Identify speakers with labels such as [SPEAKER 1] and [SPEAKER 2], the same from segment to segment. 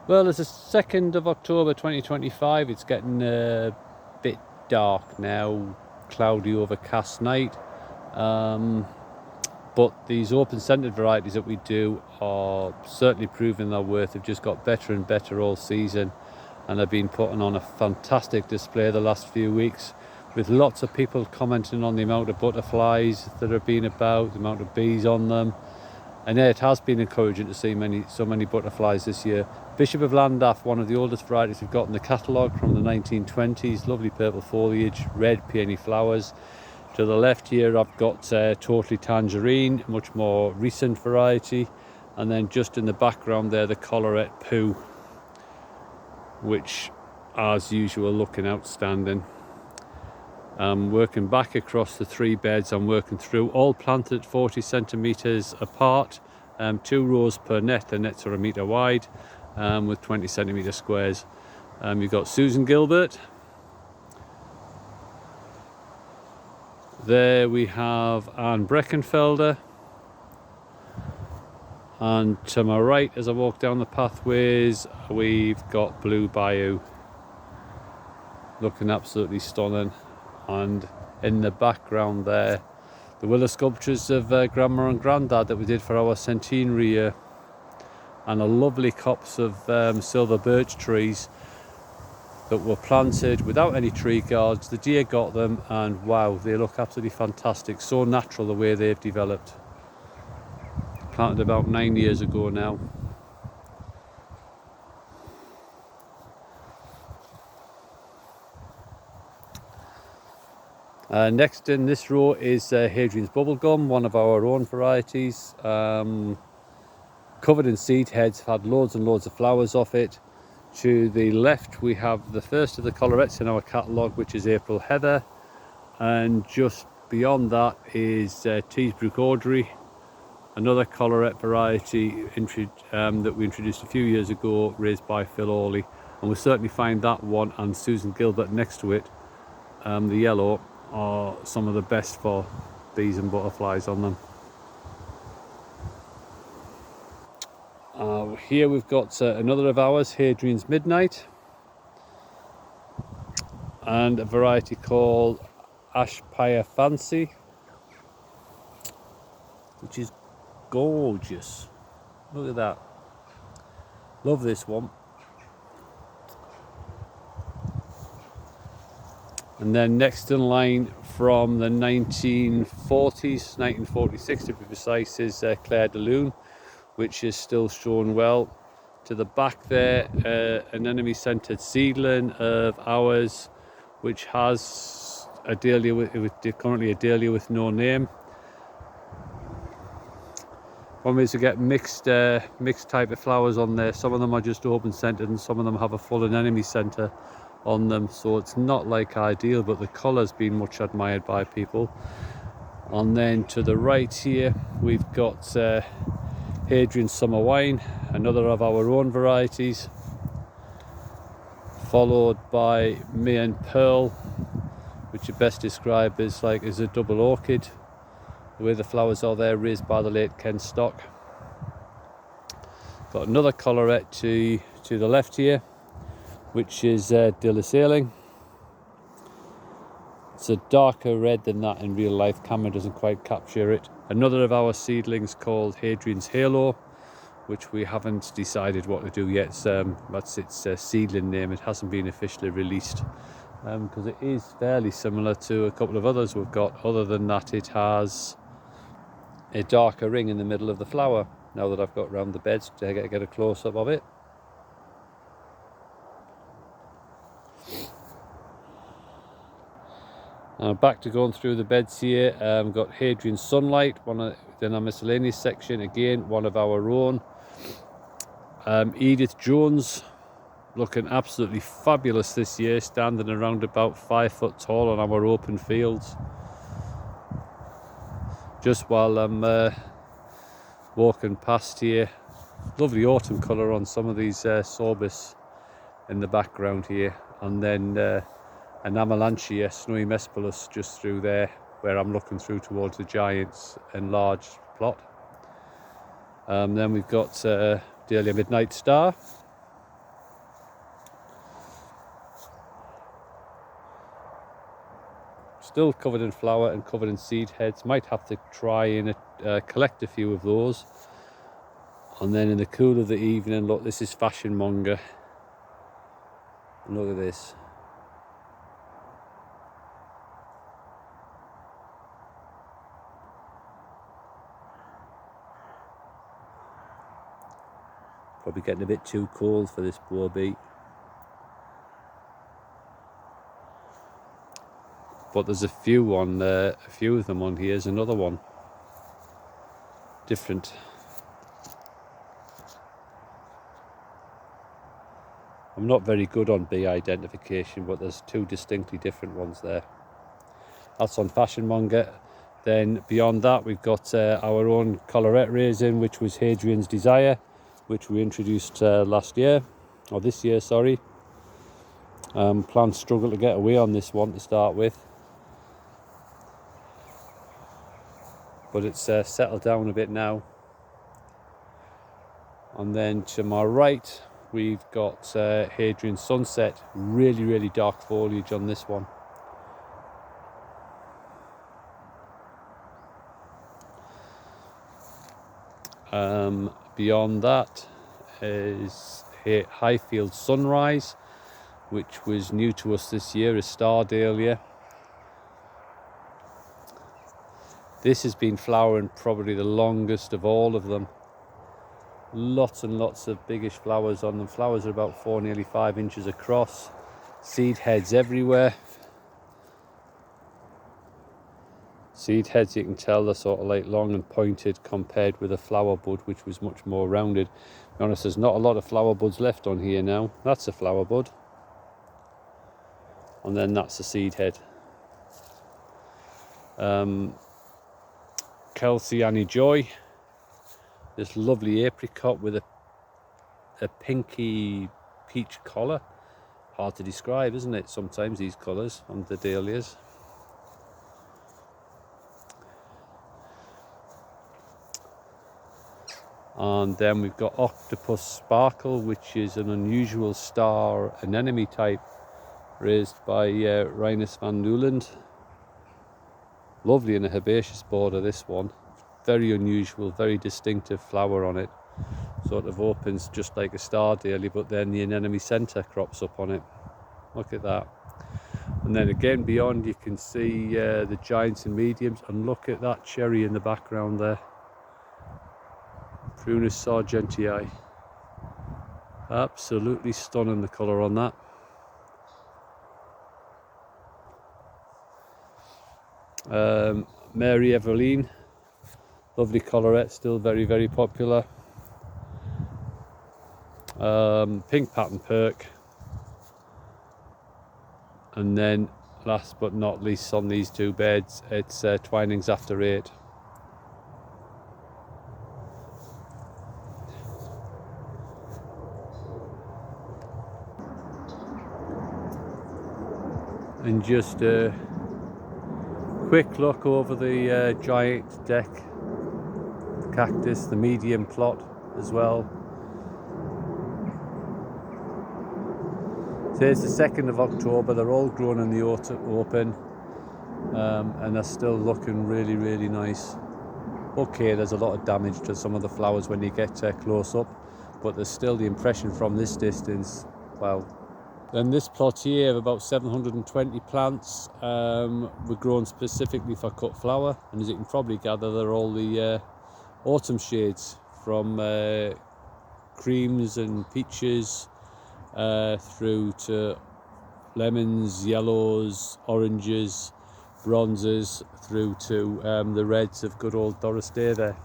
[SPEAKER 1] Well, it's the 2nd of October 2025. It's getting a bit dark now, cloudy, overcast night. But these open-centered varieties that we do are certainly proving their worth. They've just got better and better all season, and they've been putting on a fantastic display the last few weeks, with lots of people commenting on the amount of butterflies that have been about, the amount of bees on them. And yeah, it has been encouraging to see so many butterflies this year. Bishop of Llandaff, one of the oldest varieties we've got in the catalogue, from the 1920s, lovely purple foliage, red peony flowers. To the left here I've got Totally Tangerine, much more recent variety, and then just in the background there the Collarette Poo, which as usual looking outstanding. Working back across the 3 beds I'm working through, all planted 40 centimetres apart, 2 rows per net. The nets are 1 metre wide, with 20 centimetre squares. You've got Susan Gilbert. There we have Anne Breckenfelder, and to my right as I walk down the pathways we've got Blue Bayou, looking absolutely stunning. And in the background there, the willow sculptures of Grandma and Grandad that we did for our centenary year, and a lovely copse of silver birch trees that were planted without any tree guards. The deer got them, and wow, they look absolutely fantastic. So natural the way they've developed. Planted about 9 years ago now. Next in this row is Hadrian's Bubblegum, one of our own varieties. Covered in seed heads, had loads and loads of flowers off it. To the left we have the first of the collarettes in our catalogue, which is April Heather, and just beyond that is Teesbrook Audrey, another collarette variety that we introduced a few years ago, raised by Phil Hawley, and we'll certainly find that one and Susan Gilbert next to it, the yellow, are some of the best for bees and butterflies on them. Here we've got another of ours, Hadrian's Midnight, and a variety called Ashpire Fancy, which is gorgeous. Look at that. Love this one. And then next in line from the 1940s, 1946 to be precise, is Claire de Lune, which is still showing well. To the back there, an enemy-centered seedling of ours, which has a dahlia currently a dahlia with no name. One is to get mixed type of flowers on there. Some of them are just open-centered, and some of them have a full anemone center on them, so it's not like ideal, but the colour's been much admired by people. And then to the right here we've got Hadrian's Summer Wine, another of our own varieties, followed by May and Pearl, which are best described as a double orchid. The way the flowers are there, raised by the late Ken Stock. Got another collarette to the left here, which is Dilla Sailing. It's a darker red than that in real life, camera doesn't quite capture it. Another of our seedlings called Hadrian's Halo, which we haven't decided what to do yet. That's its seedling name. It hasn't been officially released, because it is fairly similar to a couple of others we've got. Other than that, it has a darker ring in the middle of the flower, now that I've got round the beds to get a close-up of it. Back to going through the beds here. We've got Hadrian's Sunlight, then our miscellaneous section, again one of our own. Edith Jones, looking absolutely fabulous this year, standing around about 5 foot tall on our open fields. Just while I'm walking past here, lovely autumn colour on some of these sorbus in the background here, and then an Amalantia Snowy Mespalus just through there, where I'm looking through towards the Giants enlarged plot. Then we've got Dahlia Midnight Star, still covered in flower and covered in seed heads. Might have to try and collect a few of those. And then in the cool of the evening, look, this is Fashion Monger. Look at this. Probably getting a bit too cold for this poor bee. But there's a few of them on here. Here's another one. Different. I'm not very good on bee identification, but there's two distinctly different ones there. That's on Fashion Monger. Then beyond that, we've got our own collarette raisin, which was Hadrian's Desire, which we introduced last year, or this year, sorry. Plants struggle to get away on this one to start with, but it's settled down a bit now. And then to my right, we've got Hadrian Sunset. Really dark foliage on this one. Beyond that is Highfield Sunrise, which was new to us this year, a star dahlia. This has been flowering probably the longest of all of them. Lots and lots of biggish flowers on them. Flowers are about 4, nearly 5 inches across. Seed heads everywhere. Seed heads, you can tell, they're sort of like long and pointed compared with a flower bud, which was much more rounded. To be honest, there's not a lot of flower buds left on here now. That's a flower bud. And then that's a seed head. Kelsey Annie Joy. This lovely apricot with a pinky peach collar. Hard to describe, isn't it? Sometimes these colours on the dahlias. And then we've got Octopus Sparkle, which is an unusual star anemone type raised by Rinus van Newland. Lovely in a herbaceous border, this one. Very unusual, very distinctive flower on it. Sort of opens just like a star dahlia, but then the anemone centre crops up on it. Look at that. And then again beyond, you can see the giants and mediums, and look at that cherry in the background there. Prunus sargentii. Absolutely stunning, the colour on that. Mary Eveline, lovely collarette, still very popular. Pink pattern perk. And then last but not least on these two beds, it's Twinings After 8. And just a quick look over the giant deck cactus, the medium plot as well. Today's the 2nd of October, they're all grown in the open, and they're still looking really nice. Okay, there's a lot of damage to some of the flowers when you get close up, but there's still the impression from this distance, wow. Then this plot here of about 720 plants were grown specifically for cut flower, and as you can probably gather, they're all the autumn shades, from creams and peaches through to lemons, yellows, oranges, bronzes, through to the reds of good old Doris Day there.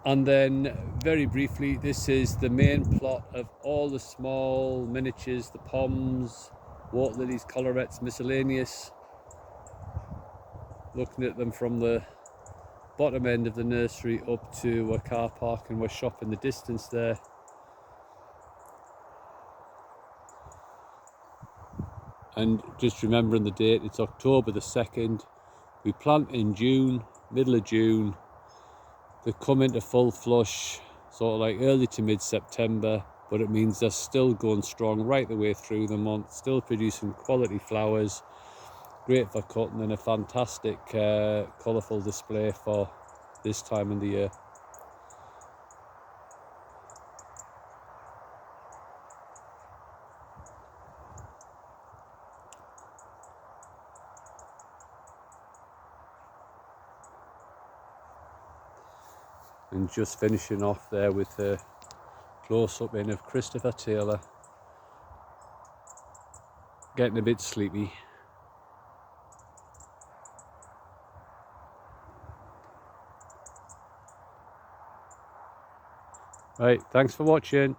[SPEAKER 1] And then very briefly, this is the main plot of all the small miniatures, the poms, water lilies, collarettes, miscellaneous. Looking at them from the bottom end of the nursery up to a car park and we're shop in the distance there. And just remembering the date, it's October the 2nd. We plant in June, middle of June. They come into full flush sort of like early to mid-September, but it means they're still going strong right the way through the month, still producing quality flowers, great for cutting, and a fantastic colourful display for this time of the year. And just finishing off there with a close-up in of Christopher Taylor, getting a bit sleepy. Right, thanks for watching.